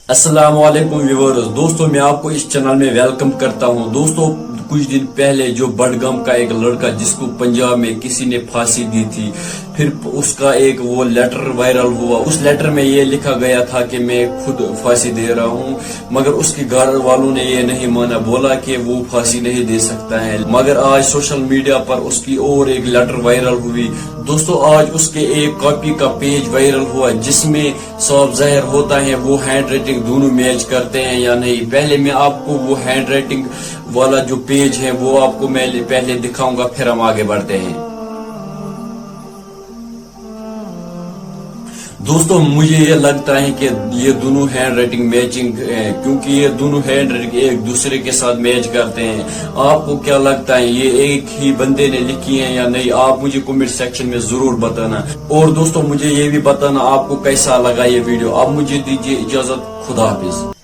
अस्सलाम वालेकुम व्यूअर्स। दोस्तों मैं आपको इस चैनल में वेलकम करता हूं। दोस्तों कुछ दिन पहले जो बडगाम का एक लड़का जिसको पंजाब में किसी ने फांसी दी थी, फिर उसका एक वो लेटर वायरल हुआ। उस लेटर में ये लिखा गया था कि मैं खुद फांसी दे रहा हूं, मगर उसके घर वालों ने ये नहीं माना, बोला कि वो फांसी नहीं दे सकता है। मगर आज सोशल मीडिया पर उसकी और एक लेटर वायरल हुई। दोस्तों आज उसके एक कॉपी का पेज वायरल हुआ जिसमें साफ जाहिर होता है वो हैंड राइटिंग दोनों मैच करते हैं या नहीं। पहले मैं आपको वो हैंड राइटिंग वाला जो पेज है वो आपको मैं पहले दिखाऊंगा, फिर हम आगे बढ़ते हैं। दोस्तों मुझे ये लगता है कि ये दोनों हैंड राइटिंग मैचिंग है, क्योंकि ये दोनों हैंड राइटिंग एक दूसरे के साथ मैच करते हैं। आपको क्या लगता है ये एक ही बंदे ने लिखी है या नहीं? आप मुझे कमेंट सेक्शन में जरूर बताना। और दोस्तों मुझे ये भी बताना आपको कैसा लगा ये वीडियो। अब मुझे दीजिए इजाजत, खुदा हाफिज।